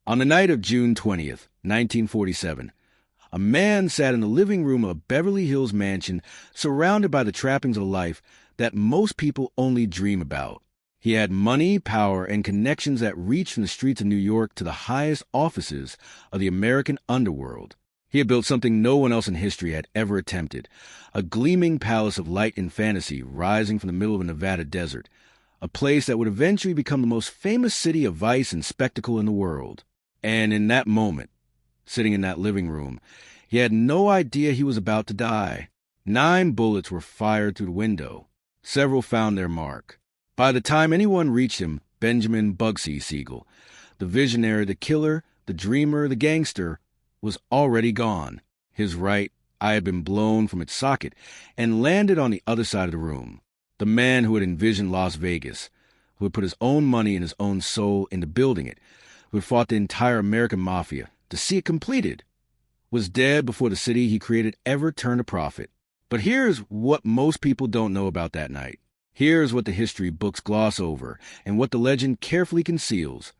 On the night of June 20th, 1947, a man sat in the living room of a Beverly Hills mansion surrounded by the trappings of life that most people only dream about. He had money, power, and connections that reached from the streets of New York to the highest offices of the American underworld. He had built something no one else in history had ever attempted, a gleaming palace of light and fantasy rising from the middle of a Nevada desert, a place that would eventually become the most famous city of vice and spectacle in the world. And in that moment, sitting in that living room, he had no idea he was about to die. 9 bullets were fired through the window. Several found their mark. By the time anyone reached him, Benjamin Bugsy Siegel, the visionary, the killer, the dreamer, the gangster, was already gone. His right eye had been blown from its socket and landed on the other side of the room. The man who had envisioned Las Vegas, who had put his own money and his own soul into building it, who had fought the entire American mafia to see it completed, was dead before the city he created ever turned a profit. But here's what most people don't know about that night. Here's what the history books gloss over and what the legend carefully conceals.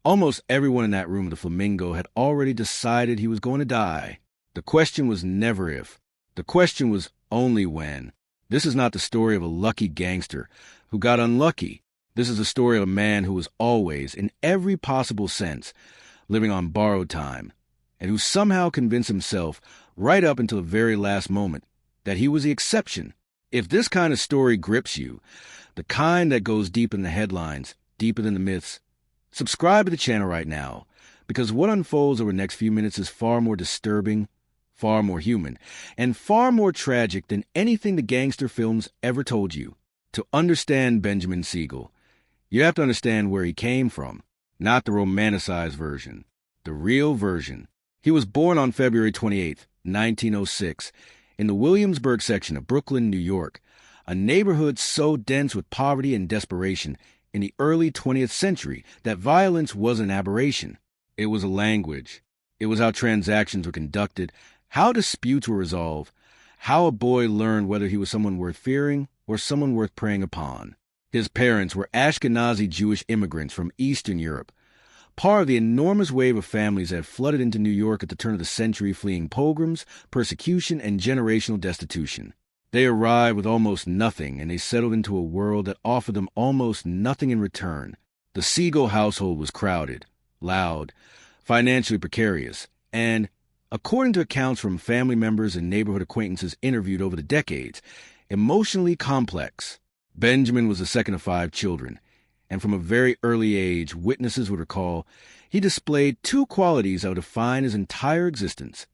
Almost everyone in that room of the Flamingo had already decided he was going to die. The question was never if. The question was only when. This is not the story of a lucky gangster who got unlucky. This is the story of a man who was always, in every possible sense, living on borrowed time, and who somehow convinced himself, right up until the very last moment, that he was the exception. If this kind of story grips you, the kind that goes deep in the headlines, deeper than the myths, subscribe to the channel right now, because what unfolds over the next few minutes is far more disturbing, far more human, and far more tragic than anything the gangster films ever told you. To understand Benjamin Siegel, you have to understand where he came from, not the romanticized version, the real version. He was born on February 28th, 1906, in the Williamsburg section of Brooklyn, New York, a neighborhood so dense with poverty and desperation in the early 20th century that violence was an aberration. It was a language. It was how transactions were conducted, how disputes were resolved, how a boy learned whether he was someone worth fearing or someone worth preying upon. His parents were Ashkenazi Jewish immigrants from Eastern Europe, part of the enormous wave of families that had flooded into New York at the turn of the century fleeing pogroms, persecution, and generational destitution. They arrived with almost nothing, and they settled into a world that offered them almost nothing in return. The Siegel household was crowded, loud, financially precarious, and, according to accounts from family members and neighborhood acquaintances interviewed over the decades, emotionally complex. Benjamin was the second of 5 children, and from a very early age, witnesses would recall, he displayed 2 qualities that would define his entire existence: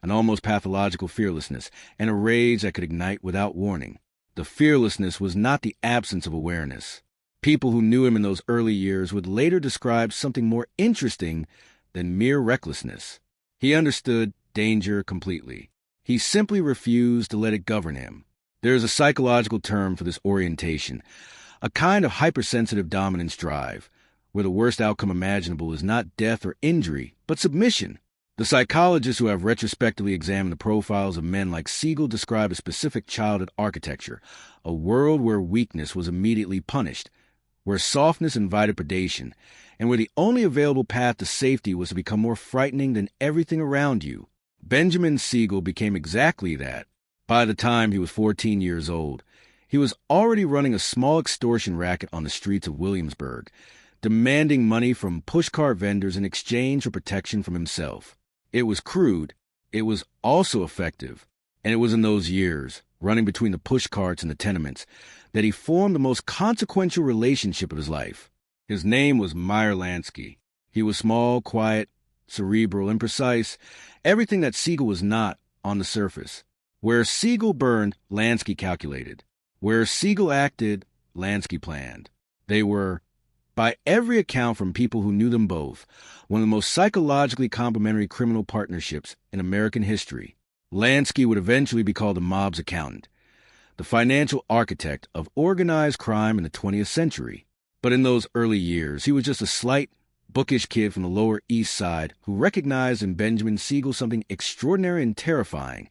an almost pathological fearlessness and a rage that could ignite without warning. The fearlessness was not the absence of awareness. People who knew him in those early years would later describe something more interesting than mere recklessness. He understood danger completely. He simply refused to let it govern him. There is a psychological term for this orientation, a kind of hypersensitive dominance drive, where the worst outcome imaginable is not death or injury, but submission. The psychologists who have retrospectively examined the profiles of men like Siegel describe a specific childhood architecture, a world where weakness was immediately punished, where softness invited predation, and where the only available path to safety was to become more frightening than everything around you. Benjamin Siegel became exactly that. By the time he was 14 years old, he was already running a small extortion racket on the streets of Williamsburg, demanding money from pushcart vendors in exchange for protection from himself. It was crude. It was also effective. And it was in those years, running between the pushcarts and the tenements, that he formed the most consequential relationship of his life. His name was Meyer Lansky. He was small, quiet, cerebral, imprecise, everything that Siegel was not on the surface. Where Siegel burned, Lansky calculated. Where Siegel acted, Lansky planned. They were, by every account from people who knew them both, one of the most psychologically complementary criminal partnerships in American history. Lansky would eventually be called the mob's accountant, the financial architect of organized crime in the 20th century. But in those early years, he was just a slight, bookish kid from the Lower East Side who recognized in Benjamin Siegel something extraordinary and terrifying.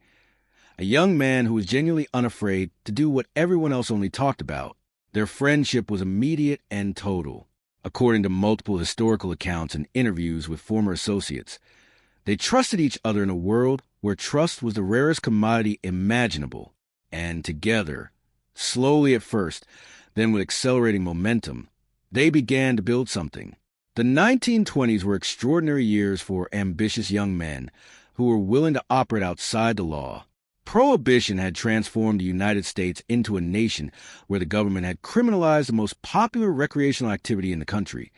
A young man who was genuinely unafraid to do what everyone else only talked about. Their friendship was immediate and total. according to multiple historical accounts and interviews with former associates. They trusted each other in a world where trust was the rarest commodity imaginable, and together, slowly at first, then with accelerating momentum, they began to build something. The 1920s were extraordinary years for ambitious young men who were willing to operate outside the law. Prohibition had transformed the United States into a nation where the government had criminalized the most popular recreational activity in the country,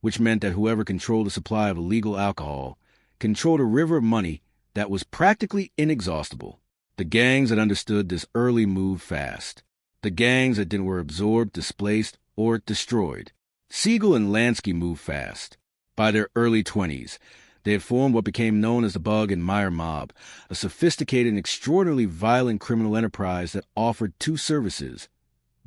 which meant that whoever controlled the supply of illegal alcohol controlled a river of money that was practically inexhaustible. The gangs that understood this early moved fast. The gangs that didn't were absorbed, displaced, or destroyed. Siegel and Lansky moved fast. By their early 20s, they had formed what became known as the Bug and Meyer Mob, a sophisticated and extraordinarily violent criminal enterprise that offered two services: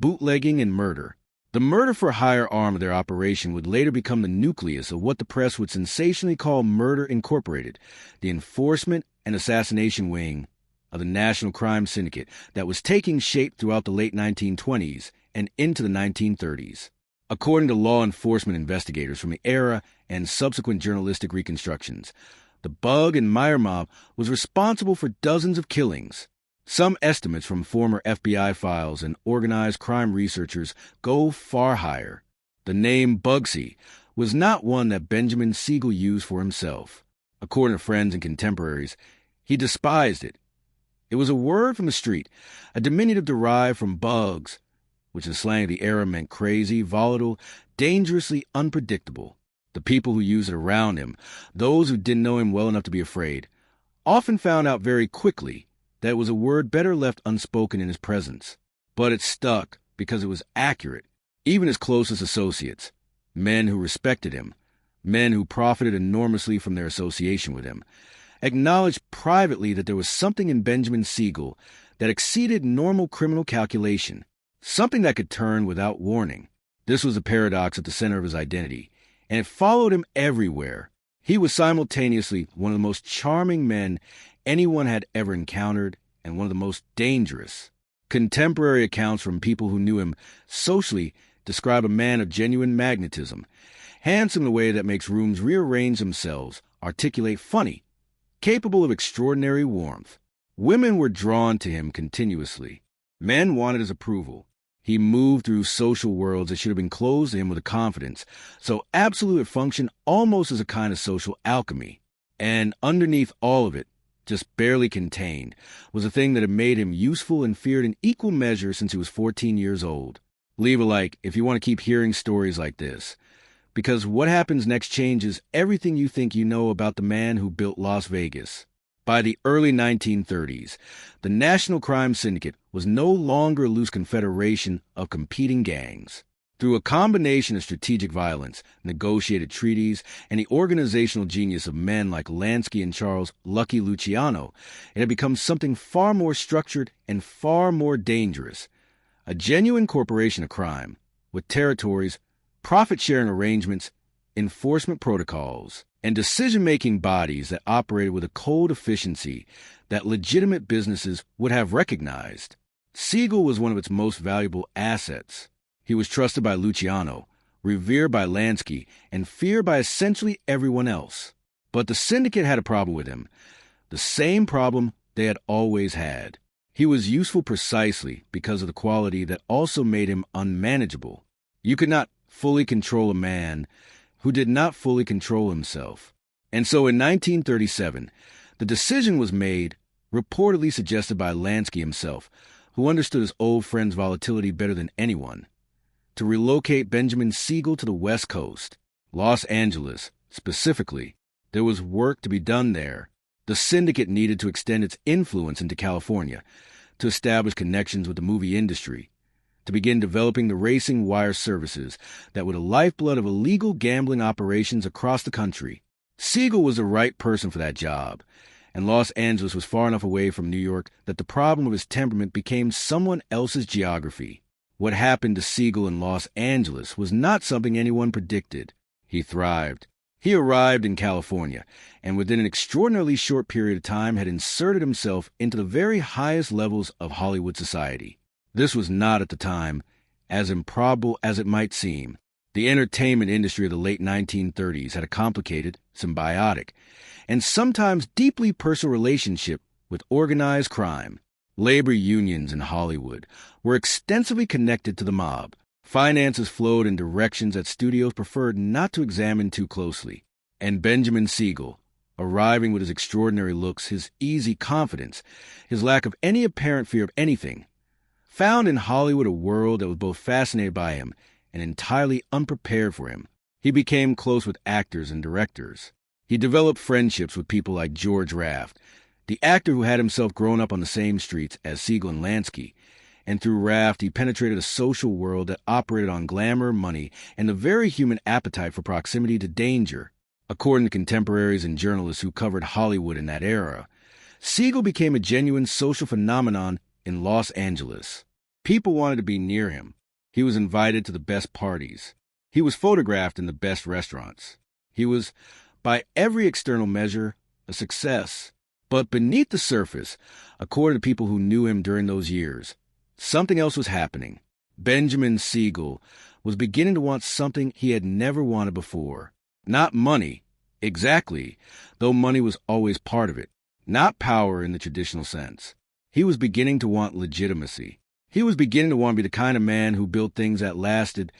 bootlegging and murder. The murder-for-hire arm of their operation would later become the nucleus of what the press would sensationally call Murder Incorporated, the enforcement and assassination wing of the national crime syndicate that was taking shape throughout the late 1920s and into the 1930s. According to law enforcement investigators from the era and subsequent journalistic reconstructions, the Bug and Meyer Mob was responsible for dozens of killings. Some estimates from former FBI files and organized crime researchers go far higher. The name Bugsy was not one that Benjamin Siegel used for himself. According to friends and contemporaries, he despised it. It was a word from the street, a diminutive derived from bugs, which in slang of the era meant crazy, volatile, dangerously unpredictable. The people who used it around him, those who didn't know him well enough to be afraid, often found out very quickly that it was a word better left unspoken in his presence. But it stuck because it was accurate. Even his closest associates, men who respected him, men who profited enormously from their association with him, acknowledged privately that there was something in Benjamin Siegel that exceeded normal criminal calculation, something that could turn without warning. This was a paradox at the center of his identity, and it followed him everywhere. He was simultaneously one of the most charming men anyone had ever encountered and one of the most dangerous. Contemporary accounts from people who knew him socially describe a man of genuine magnetism, handsome in a way that makes rooms rearrange themselves, articulate funny, capable of extraordinary warmth. Women were drawn to him continuously. Men wanted his approval. He moved through social worlds that should have been closed to him with a confidence, so absolute it functioned almost as a kind of social alchemy. And underneath all of it, just barely contained, was a thing that had made him useful and feared in equal measure since he was 14 years old. Leave a like if you want to keep hearing stories like this, because what happens next changes everything you think you know about the man who built Las Vegas. By the early 1930s, the National Crime Syndicate was no longer a loose confederation of competing gangs. Through a combination of strategic violence, negotiated treaties, and the organizational genius of men like Lansky and Charles Lucky Luciano, it had become something far more structured and far more dangerous. A genuine corporation of crime, with territories, profit-sharing arrangements, enforcement protocols, and decision-making bodies that operated with a cold efficiency that legitimate businesses would have recognized. Siegel was one of its most valuable assets. He was trusted by Luciano, revered by Lansky, and feared by essentially everyone else. But the syndicate had a problem with him, the same problem they had always had. He was useful precisely because of the quality that also made him unmanageable. You could not fully control a man who did not fully control himself. And so in 1937, the decision was made, reportedly suggested by Lansky himself, who understood his old friend's volatility better than anyone, to relocate Benjamin Siegel to the West Coast, Los Angeles, specifically. There was work to be done there. The syndicate needed to extend its influence into California, to establish connections with the movie industry, to begin developing the racing wire services that were the lifeblood of illegal gambling operations across the country. Siegel was the right person for that job, and Los Angeles was far enough away from New York that the problem of his temperament became someone else's geography. What happened to Siegel in Los Angeles was not something anyone predicted. He thrived. He arrived in California, and within an extraordinarily short period of time had inserted himself into the very highest levels of Hollywood society. This was not at the time as improbable as it might seem. The entertainment industry of the late 1930s had a complicated, symbiotic, and sometimes deeply personal relationship with organized crime. Labor unions in Hollywood were extensively connected to the mob. Finances flowed in directions that studios preferred not to examine too closely. And Benjamin Siegel, arriving with his extraordinary looks, his easy confidence, his lack of any apparent fear of anything, found in Hollywood a world that was both fascinated by him and entirely unprepared for him. He became close with actors and directors. He developed friendships with people like George Raft, the actor who had himself grown up on the same streets as Siegel and Lansky, and through Raft he penetrated a social world that operated on glamour, money, and the very human appetite for proximity to danger. According to contemporaries and journalists who covered Hollywood in that era, Siegel became a genuine social phenomenon in Los Angeles. People wanted to be near him. He was invited to the best parties. He was photographed in the best restaurants. He was, by every external measure, a success. But beneath the surface, according to people who knew him during those years, something else was happening. Benjamin Siegel was beginning to want something he had never wanted before. Not money, exactly, though money was always part of it. Not power in the traditional sense. He was beginning to want legitimacy. He was beginning to want to be the kind of man who built things that lasted,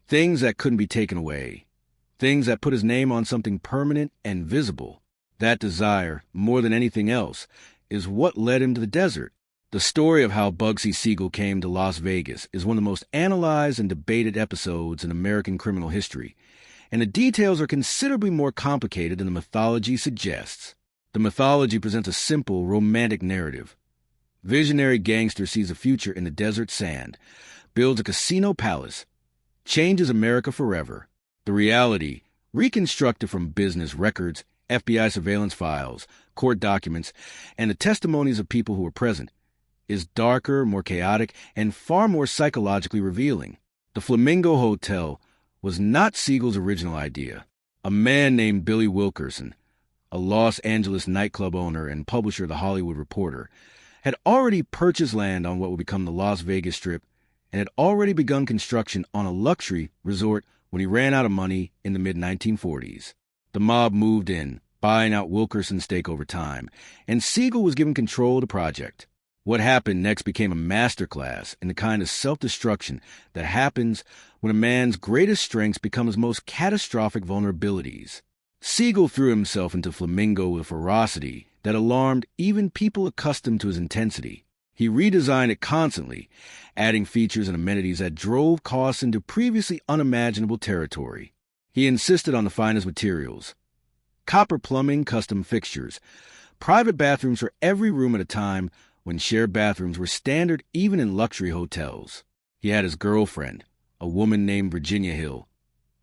things that couldn't be taken away, things that put his name on something permanent and visible. That desire, more than anything else, is what led him to the desert. The story of how Bugsy Siegel came to Las Vegas is one of the most analyzed and debated episodes in American criminal history, and the details are considerably more complicated than the mythology suggests. The mythology presents a simple, romantic narrative. Visionary gangster sees a future in the desert sand, builds a casino palace, changes America forever. The reality, reconstructed from business records, FBI surveillance files, court documents, and the testimonies of people who were present, is darker, more chaotic, and far more psychologically revealing. The Flamingo Hotel was not Siegel's original idea. A man named Billy Wilkerson, a Los Angeles nightclub owner and publisher of The Hollywood Reporter, had already purchased land on what would become the Las Vegas Strip and had already begun construction on a luxury resort when he ran out of money in the mid-1940s. The mob moved in, buying out Wilkerson's stake over time, and Siegel was given control of the project. What happened next became a masterclass in the kind of self-destruction that happens when a man's greatest strengths become his most catastrophic vulnerabilities. Siegel threw himself into Flamingo with a ferocity that alarmed even people accustomed to his intensity. He redesigned it constantly, adding features and amenities that drove costs into previously unimaginable territory. He insisted on the finest materials. Copper plumbing, custom fixtures, private bathrooms for every room at a time when shared bathrooms were standard even in luxury hotels. He had his girlfriend, a woman named Virginia Hill,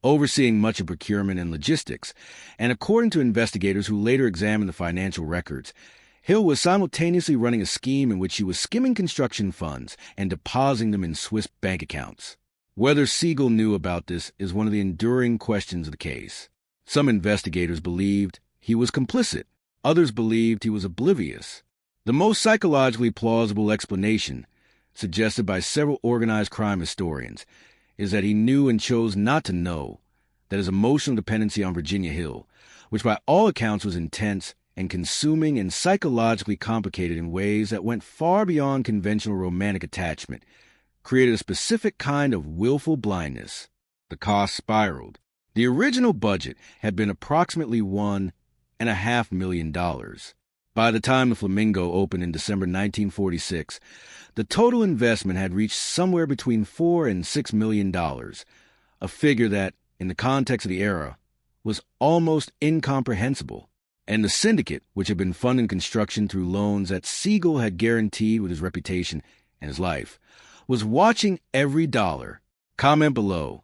overseeing much of procurement and logistics, and according to investigators who later examined the financial records, Hill was simultaneously running a scheme in which she was skimming construction funds and depositing them in Swiss bank accounts. Whether Siegel knew about this is one of the enduring questions of the case. Some investigators believed he was complicit. Others believed he was oblivious. The most psychologically plausible explanation, suggested by several organized crime historians, is that he knew and chose not to know, that his emotional dependency on Virginia Hill, which by all accounts was intense and consuming and psychologically complicated in ways that went far beyond conventional romantic attachment, created a specific kind of willful blindness. The cost spiraled. The original budget had been approximately $1.5 million. By the time the Flamingo opened in December 1946, the total investment had reached somewhere between $4 and $6 million, a figure that, in the context of the era, was almost incomprehensible. And the syndicate, which had been funding construction through loans that Siegel had guaranteed with his reputation and his life, was watching every dollar. Comment below.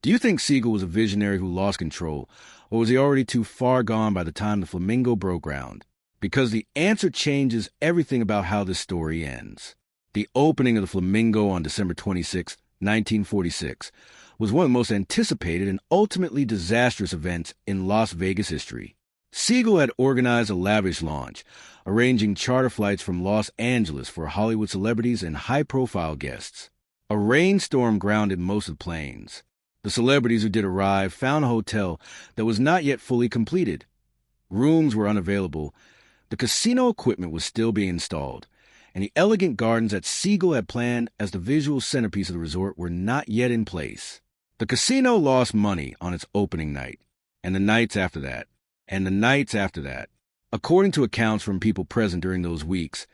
Do you think Siegel was a visionary who lost control, or was he already too far gone by the time the Flamingo broke ground? Because the answer changes everything about how this story ends. The opening of the Flamingo on December 26, 1946, was one of the most anticipated and ultimately disastrous events in Las Vegas history. Siegel had organized a lavish launch, arranging charter flights from Los Angeles for Hollywood celebrities and high-profile guests. A rainstorm grounded most of the planes. The celebrities who did arrive found a hotel that was not yet fully completed. Rooms were unavailable. The casino equipment was still being installed, and the elegant gardens that Siegel had planned as the visual centerpiece of the resort were not yet in place. The casino lost money on its opening night, and the nights after that, and the nights after that. According to accounts from people present during those weeks,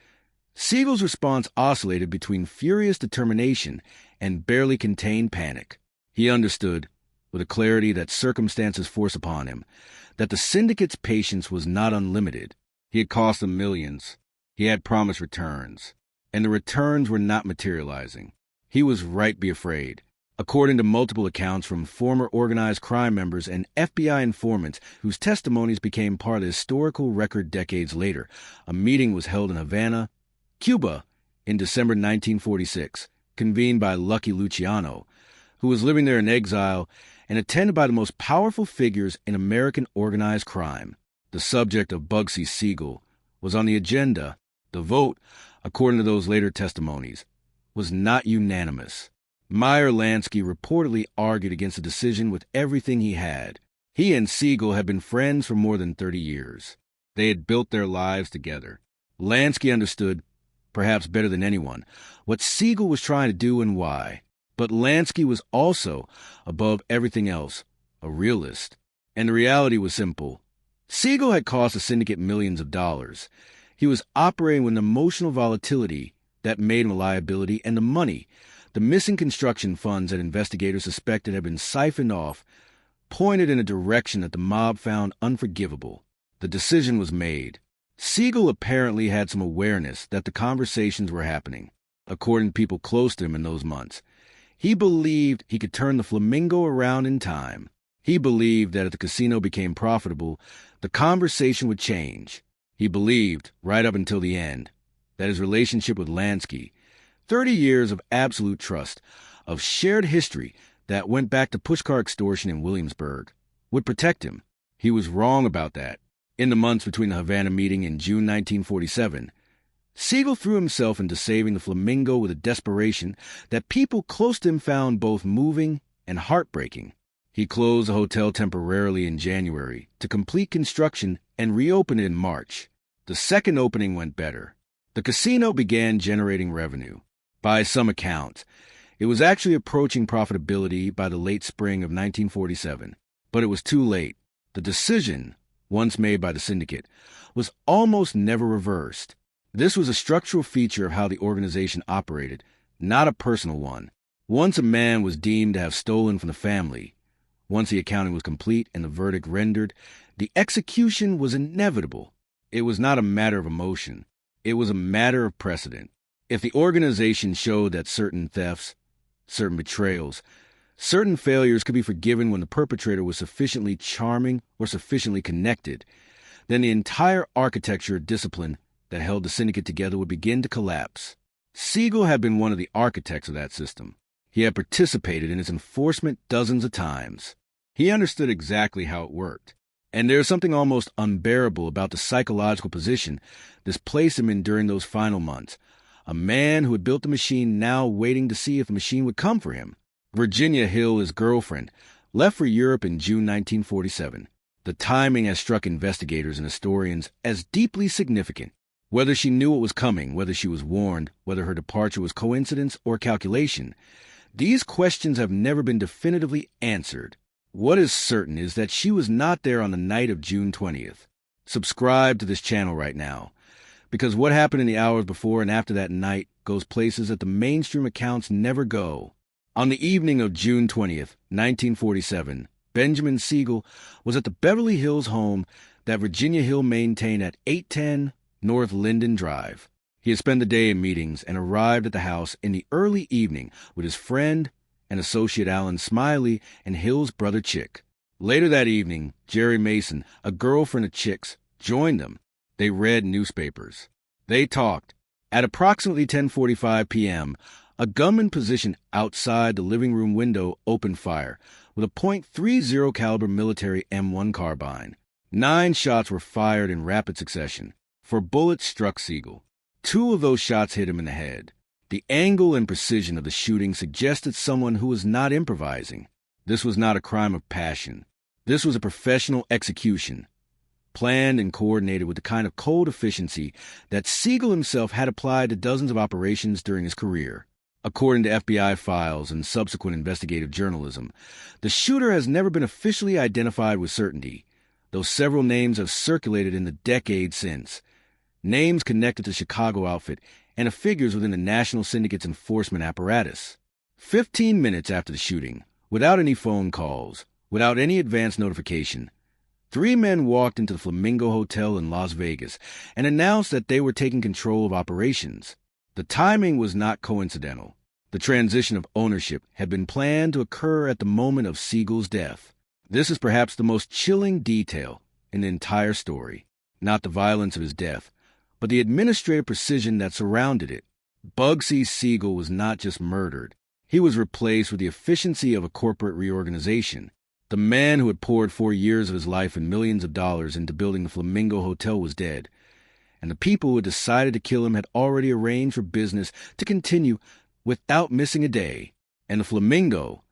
Siegel's response oscillated between furious determination and barely contained panic. He understood, with a clarity that circumstances forced upon him, that the syndicate's patience was not unlimited. He had cost them millions. He had promised returns, and the returns were not materializing. He was right to be afraid. According to multiple accounts from former organized crime members and FBI informants whose testimonies became part of the historical record decades later, a meeting was held in Havana, Cuba, in December 1946, convened by Lucky Luciano, who was living there in exile, and attended by the most powerful figures in American organized crime. The subject of Bugsy Siegel was on the agenda. The vote, according to those later testimonies, was not unanimous. Meyer Lansky reportedly argued against the decision with everything he had. He and Siegel had been friends for more than 30 years. They had built their lives together. Lansky understood, perhaps better than anyone, what Siegel was trying to do and why. But Lansky was also, above everything else, a realist. And the reality was simple. Siegel had cost the syndicate millions of dollars. He was operating with an emotional volatility that made him a liability, and the money, the missing construction funds that investigators suspected had been siphoned off, pointed in a direction that the mob found unforgivable. The decision was made. Siegel apparently had some awareness that the conversations were happening, according to people close to him in those months. He believed he could turn the Flamingo around in time. He believed that if the casino became profitable, the conversation would change. He believed, right up until the end, that his relationship with Lansky, 30 years of absolute trust, of shared history that went back to pushcar extortion in Williamsburg, would protect him. He was wrong about that. In the months between the Havana meeting in June 1947, Siegel threw himself into saving the Flamingo with a desperation that people close to him found both moving and heartbreaking. He closed the hotel temporarily in January to complete construction and reopen it in March. The second opening went better. The casino began generating revenue. By some accounts, it was actually approaching profitability by the late spring of 1947. But it was too late. The decision, once made by the syndicate, was almost never reversed. This was a structural feature of how the organization operated, not a personal one. Once a man was deemed to have stolen from the family, once the accounting was complete and the verdict rendered, the execution was inevitable. It was not a matter of emotion. It was a matter of precedent. If the organization showed that certain thefts, certain betrayals, certain failures could be forgiven when the perpetrator was sufficiently charming or sufficiently connected, then the entire architecture of discipline that held the syndicate together would begin to collapse. Siegel had been one of the architects of that system. He had participated in its enforcement dozens of times. He understood exactly how it worked. And there was something almost unbearable about the psychological position this placed him in during those final months. A man who had built the machine now waiting to see if the machine would come for him. Virginia Hill, his girlfriend, left for Europe in June 1947. The timing has struck investigators and historians as deeply significant. Whether she knew what was coming, whether she was warned, whether her departure was coincidence or calculation, these questions have never been definitively answered. What is certain is that she was not there on the night of June 20th. Subscribe to this channel right now, because what happened in the hours before and after that night goes places that the mainstream accounts never go. On the evening of June 20th, 1947, Benjamin Siegel was at the Beverly Hills home that Virginia Hill maintained at 810 North Linden Drive. He had spent the day in meetings and arrived at the house in the early evening with his friend and associate Alan Smiley and Hill's brother Chick. Later that evening, Jerry Mason, a girlfriend of Chick's, joined them. They read newspapers. They talked. At approximately 10:45 p.m., a gunman positioned outside the living room window opened fire with a .30 caliber military M1 carbine. 9 shots were fired in rapid succession. 4 bullets struck Siegel. 2 of those shots hit him in the head. The angle and precision of the shooting suggested someone who was not improvising. This was not a crime of passion. This was a professional execution, planned and coordinated with the kind of cold efficiency that Siegel himself had applied to dozens of operations during his career. According to FBI files and subsequent investigative journalism, the shooter has never been officially identified with certainty, though several names have circulated in the decades since. Names connected to the Chicago outfit and of figures within the National Syndicate's enforcement apparatus. 15 minutes after the shooting, without any phone calls, without any advance notification, 3 men walked into the Flamingo Hotel in Las Vegas and announced that they were taking control of operations. The timing was not coincidental. The transition of ownership had been planned to occur at the moment of Siegel's death. This is perhaps the most chilling detail in the entire story. Not the violence of his death, but the administrative precision that surrounded it. Bugsy Siegel was not just murdered. He was replaced with the efficiency of a corporate reorganization. The man who had poured 4 years of his life and millions of dollars into building the Flamingo Hotel was dead, and the people who had decided to kill him had already arranged for business to continue without missing a day. And the Flamingo,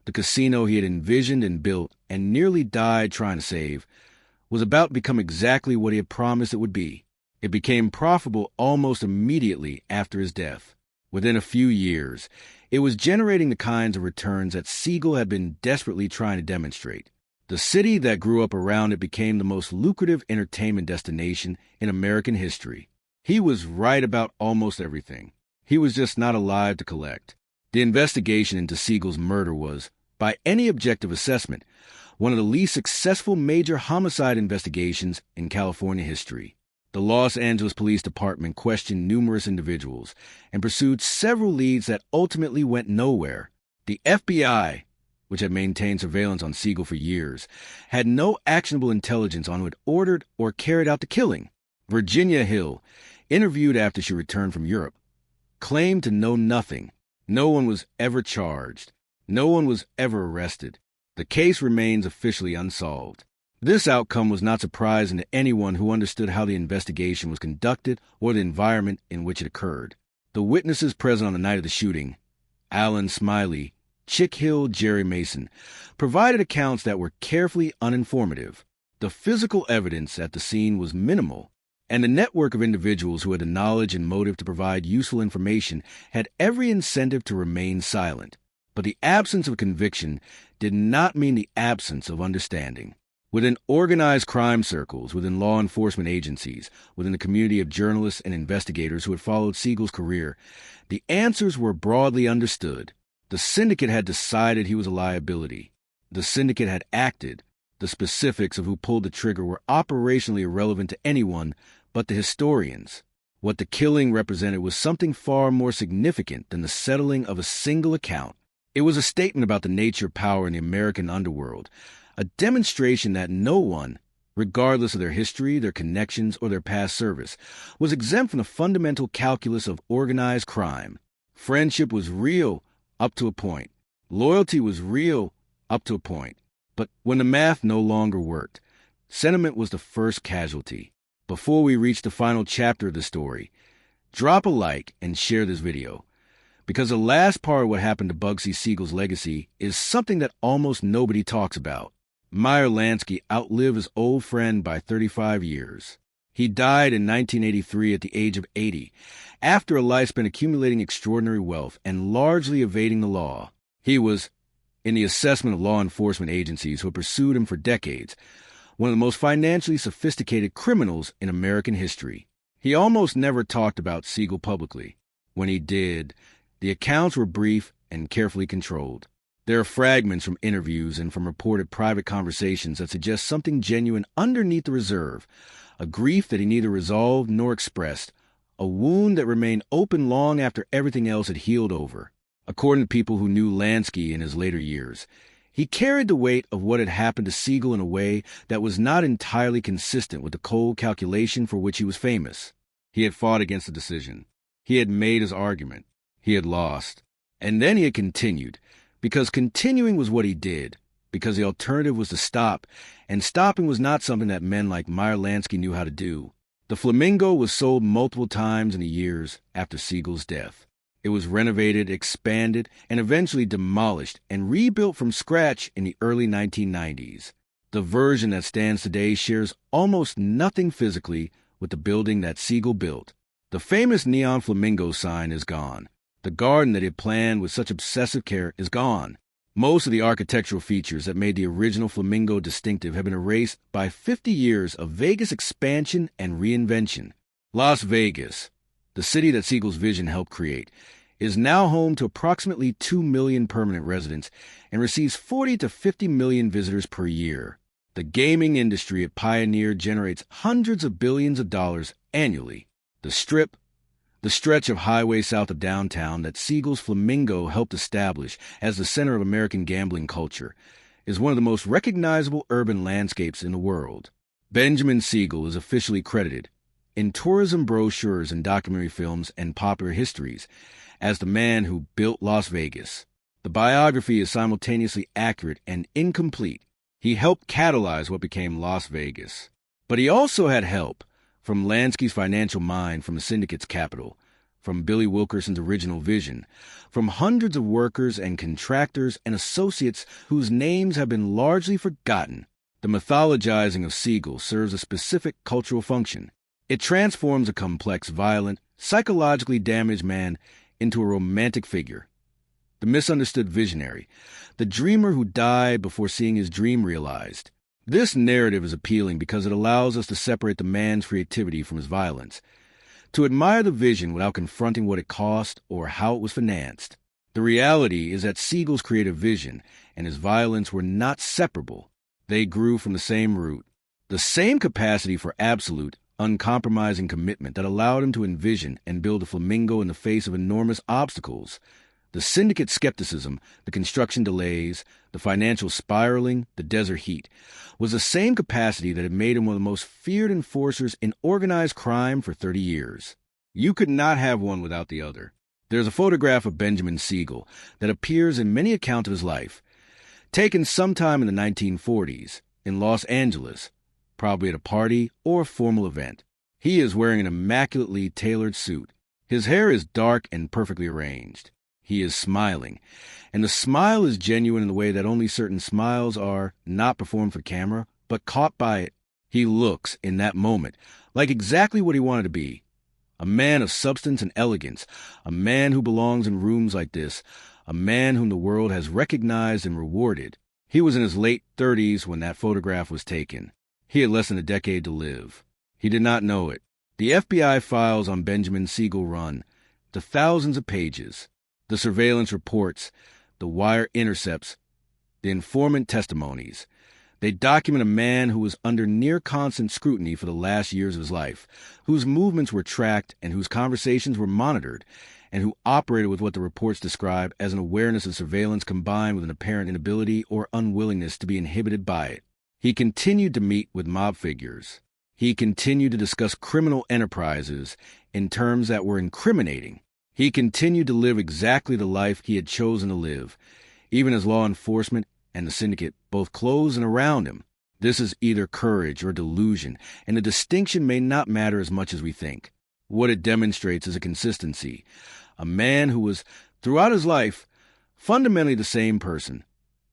the casino he had envisioned and built and nearly died trying to save, was about to become exactly what he had promised it would be. It became profitable almost immediately after his death. Within a few years, it was generating the kinds of returns that Siegel had been desperately trying to demonstrate. The city that grew up around it became the most lucrative entertainment destination in American history. He was right about almost everything. He was just not alive to collect. The investigation into Siegel's murder was, by any objective assessment, one of the least successful major homicide investigations in California history. The Los Angeles Police Department questioned numerous individuals and pursued several leads that ultimately went nowhere. The FBI, which had maintained surveillance on Siegel for years, had no actionable intelligence on who had ordered or carried out the killing. Virginia Hill, interviewed after she returned from Europe, claimed to know nothing. No one was ever charged. No one was ever arrested. The case remains officially unsolved. This outcome was not surprising to anyone who understood how the investigation was conducted or the environment in which it occurred. The witnesses present on the night of the shooting, Alan Smiley, Chick Hill, Jerry Mason, provided accounts that were carefully uninformative. The physical evidence at the scene was minimal, and the network of individuals who had the knowledge and motive to provide useful information had every incentive to remain silent. But the absence of conviction did not mean the absence of understanding. Within organized crime circles, within law enforcement agencies, within the community of journalists and investigators who had followed Siegel's career, the answers were broadly understood. The syndicate had decided he was a liability. The syndicate had acted. The specifics of who pulled the trigger were operationally irrelevant to anyone but the historians. What the killing represented was something far more significant than the settling of a single account. It was a statement about the nature of power in the American underworld, a demonstration that no one, regardless of their history, their connections, or their past service, was exempt from the fundamental calculus of organized crime. Friendship was real up to a point. Loyalty was real up to a point. But when the math no longer worked, sentiment was the first casualty. Before we reach the final chapter of the story, drop a like and share this video, because the last part of what happened to Bugsy Siegel's legacy is something that almost nobody talks about. Meyer Lansky outlived his old friend by 35 years. He died in 1983 at the age of 80, after a life spent accumulating extraordinary wealth and largely evading the law. He was, in the assessment of law enforcement agencies who had pursued him for decades, one of the most financially sophisticated criminals in American history. He almost never talked about Siegel publicly. When he did, the accounts were brief and carefully controlled. There are fragments from interviews and from reported private conversations that suggest something genuine underneath the reserve, a grief that he neither resolved nor expressed, a wound that remained open long after everything else had healed over. According to people who knew Lansky in his later years, he carried the weight of what had happened to Siegel in a way that was not entirely consistent with the cold calculation for which he was famous. He had fought against the decision. He had made his argument. He had lost. And then he had continued, because continuing was what he did, because the alternative was to stop, and stopping was not something that men like Meyer Lansky knew how to do. The Flamingo was sold multiple times in the years after Siegel's death. It was renovated, expanded, and eventually demolished and rebuilt from scratch in the early 1990s. The version that stands today shares almost nothing physically with the building that Siegel built. The famous neon flamingo sign is gone. The garden that he planned with such obsessive care is gone. Most of the architectural features that made the original flamingo distinctive have been erased by 50 years of Vegas expansion and reinvention. Las Vegas, the city that Siegel's vision helped create, is now home to approximately 2 million permanent residents and receives 40 to 50 million visitors per year. The gaming industry it pioneered generates hundreds of billions of dollars annually. The Strip, the stretch of highway south of downtown that Siegel's Flamingo helped establish as the center of American gambling culture, is one of the most recognizable urban landscapes in the world. Benjamin Siegel is officially credited in tourism brochures and documentary films and popular histories as the man who built Las Vegas. The biography is simultaneously accurate and incomplete. He helped catalyze what became Las Vegas. But he also had help from Lansky's financial mind from the syndicate's capital, from Billy Wilkerson's original vision, from hundreds of workers and contractors and associates whose names have been largely forgotten. The mythologizing of Siegel serves a specific cultural function. It transforms a complex, violent, psychologically damaged man into a romantic figure. The misunderstood visionary, the dreamer who died before seeing his dream realized. This narrative is appealing because it allows us to separate the man's creativity from his violence, to admire the vision without confronting what it cost or how it was financed. The reality is that Siegel's creative vision and his violence were not separable. They grew from the same root, the same capacity for absolute, uncompromising commitment that allowed him to envision and build a flamingo in the face of enormous obstacles. The syndicate skepticism, the construction delays, the financial spiraling, the desert heat, was the same capacity that had made him one of the most feared enforcers in organized crime for 30 years. You could not have one without the other. There's a photograph of Benjamin Siegel that appears in many accounts of his life, taken sometime in the 1940s in Los Angeles, probably at a party or a formal event. He is wearing an immaculately tailored suit. His hair is dark and perfectly arranged. He is smiling, and the smile is genuine in the way that only certain smiles are, not performed for camera, but caught by it. He looks, in that moment, like exactly what he wanted to be. A man of substance and elegance, a man who belongs in rooms like this, a man whom the world has recognized and rewarded. He was in his late 30s when that photograph was taken. He had less than a decade to live. He did not know it. The FBI files on Benjamin Siegel run to thousands of pages. The surveillance reports, the wire intercepts, the informant testimonies. They document a man who was under near constant scrutiny for the last years of his life, whose movements were tracked and whose conversations were monitored, and who operated with what the reports describe as an awareness of surveillance combined with an apparent inability or unwillingness to be inhibited by it. He continued to meet with mob figures. He continued to discuss criminal enterprises in terms that were incriminating. He continued to live exactly the life he had chosen to live, even as law enforcement and the syndicate both closed and around him. This is either courage or delusion, and the distinction may not matter as much as we think. What it demonstrates is a consistency. A man who was, throughout his life, fundamentally the same person.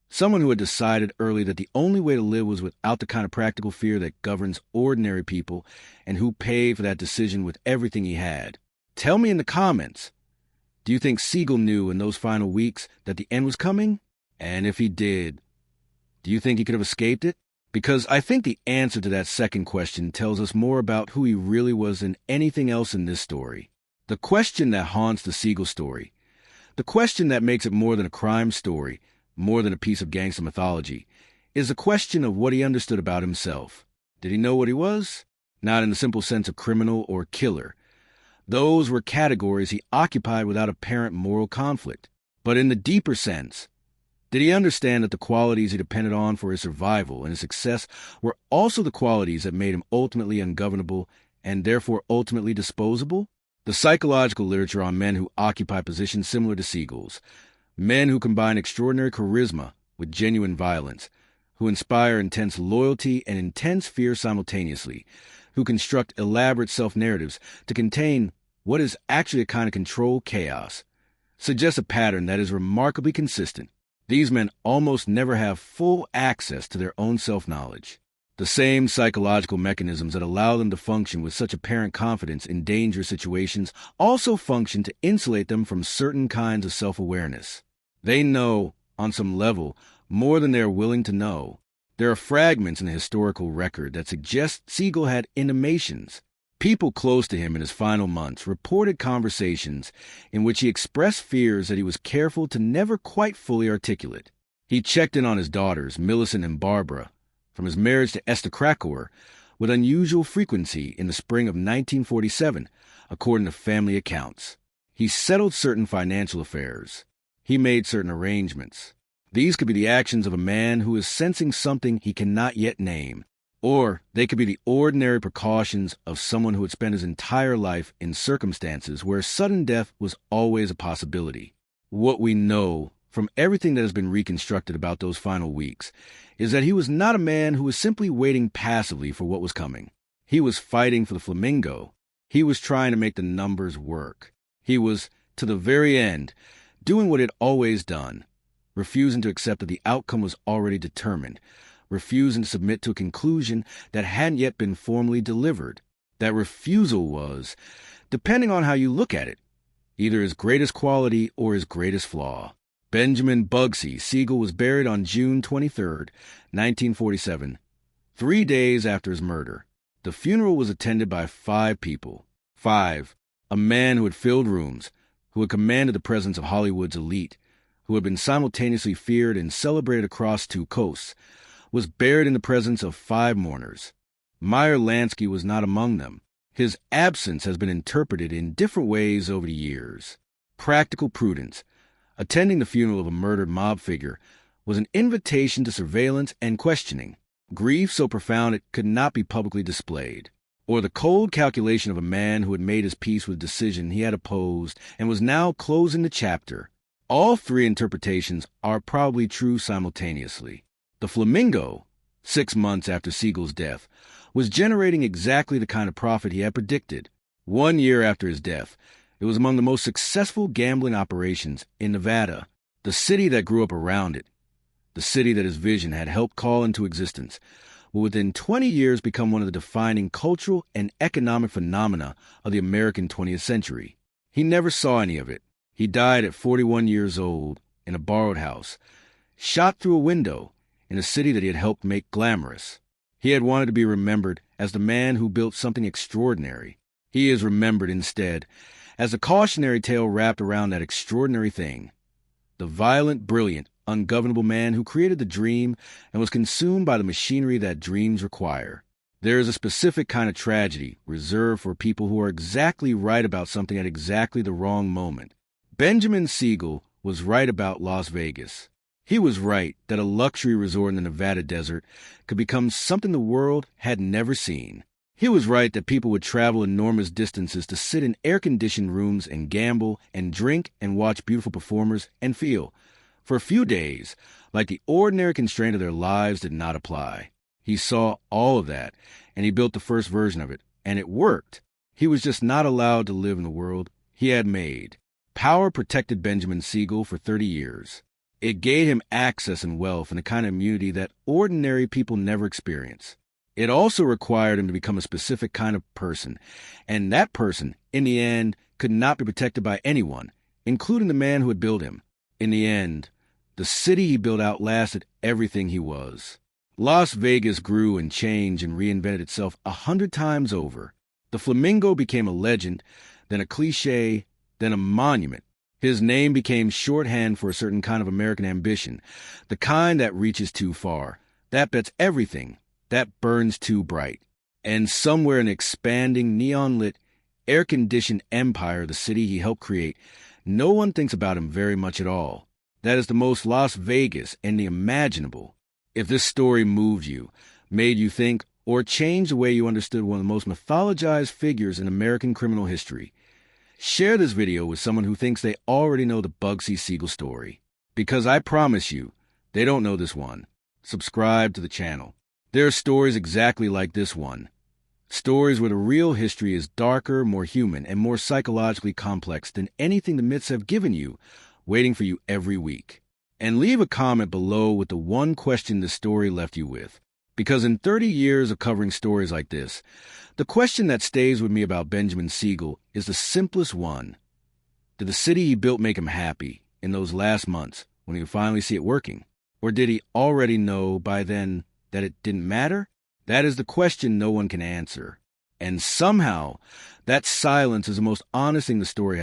Someone who had decided early that the only way to live was without the kind of practical fear that governs ordinary people, and who paid for that decision with everything he had. Tell me in the comments, do you think Siegel knew in those final weeks that the end was coming? And if he did, do you think he could have escaped it? Because I think the answer to that second question tells us more about who he really was than anything else in this story. The question that haunts the Siegel story, the question that makes it more than a crime story, more than a piece of gangster mythology, is the question of what he understood about himself. Did he know what he was? Not in the simple sense of criminal or killer. Those were categories he occupied without apparent moral conflict. But in the deeper sense, did he understand that the qualities he depended on for his survival and his success were also the qualities that made him ultimately ungovernable and therefore ultimately disposable? The psychological literature on men who occupy positions similar to Siegel's, men who combine extraordinary charisma with genuine violence, who inspire intense loyalty and intense fear simultaneously, who construct elaborate self-narratives to contain what is actually a kind of controlled chaos. suggests a pattern that is remarkably consistent. These men almost never have full access to their own self-knowledge. The same psychological mechanisms that allow them to function with such apparent confidence in dangerous situations also function to insulate them from certain kinds of self-awareness. They know, on some level, more than they are willing to know. There are fragments in the historical record that suggest Siegel had intimations. People close to him in his final months reported conversations in which he expressed fears that he was careful to never quite fully articulate. He checked in on his daughters, Millicent and Barbara, from his marriage to Esther Krakauer, with unusual frequency in the spring of 1947, according to family accounts. He settled certain financial affairs. He made certain arrangements. These could be the actions of a man who is sensing something he cannot yet name, or they could be the ordinary precautions of someone who had spent his entire life in circumstances where sudden death was always a possibility. What we know from everything that has been reconstructed about those final weeks is that he was not a man who was simply waiting passively for what was coming. He was fighting for the flamingo. He was trying to make the numbers work. He was, to the very end, doing what he had always done, refusing to accept that the outcome was already determined, refusing to submit to a conclusion that hadn't yet been formally delivered. That refusal was, depending on how you look at it, either his greatest quality or his greatest flaw. Benjamin Bugsy Siegel was buried on June 23, 1947, 3 days after his murder. The funeral was attended by 5 people. 5. A man who had filled rooms, who had commanded the presence of Hollywood's elite, who had been simultaneously feared and celebrated across 2 coasts, was buried in the presence of 5 mourners. Meyer Lansky was not among them. His absence has been interpreted in different ways over the years. Practical prudence. Attending the funeral of a murdered mob figure was an invitation to surveillance and questioning, grief so profound it could not be publicly displayed, or the cold calculation of a man who had made his peace with a decision he had opposed and was now closing the chapter. All 3 interpretations are probably true simultaneously. The flamingo, 6 months after Siegel's death, was generating exactly the kind of profit he had predicted. 1 year after his death, it was among the most successful gambling operations in Nevada, the city that grew up around it, the city that his vision had helped call into existence, will within 20 years become one of the defining cultural and economic phenomena of the American 20th century. He never saw any of it. He died at 41 years old in a borrowed house, shot through a window in a city that he had helped make glamorous. He had wanted to be remembered as the man who built something extraordinary. He is remembered instead as a cautionary tale wrapped around that extraordinary thing. The violent, brilliant, ungovernable man who created the dream and was consumed by the machinery that dreams require. There is a specific kind of tragedy reserved for people who are exactly right about something at exactly the wrong moment. Benjamin Siegel was right about Las Vegas. He was right that a luxury resort in the Nevada desert could become something the world had never seen. He was right that people would travel enormous distances to sit in air-conditioned rooms and gamble and drink and watch beautiful performers and feel, for a few days, like the ordinary constraint of their lives did not apply. He saw all of that, and he built the first version of it, and it worked. He was just not allowed to live in the world he had made. Power protected Benjamin Siegel for 30 years. It gave him access and wealth and a kind of immunity that ordinary people never experience. It also required him to become a specific kind of person, and that person, in the end, could not be protected by anyone, including the man who had built him. In the end, the city he built outlasted everything he was. Las Vegas grew and changed and reinvented itself 100 times over. The flamingo became a legend, then a cliché, then a monument. His name became shorthand for a certain kind of American ambition, the kind that reaches too far, that bets everything, that burns too bright. And somewhere in the expanding, neon-lit, air-conditioned empire of the city he helped create, no one thinks about him very much at all. That is the most Las Vegas and the imaginable. If this story moved you, made you think, or changed the way you understood one of the most mythologized figures in American criminal history, share this video with someone who thinks they already know the Bugsy Siegel story. Because I promise you, they don't know this one. Subscribe to the channel. There are stories exactly like this one. Stories where the real history is darker, more human, and more psychologically complex than anything the myths have given you, waiting for you every week. And leave a comment below with the one question the story left you with. Because in 30 years of covering stories like this, the question that stays with me about Benjamin Siegel is the simplest one. Did the city he built make him happy in those last months when he would finally see it working? Or did he already know by then that it didn't matter? That is the question no one can answer. And somehow, that silence is the most honest thing the story has.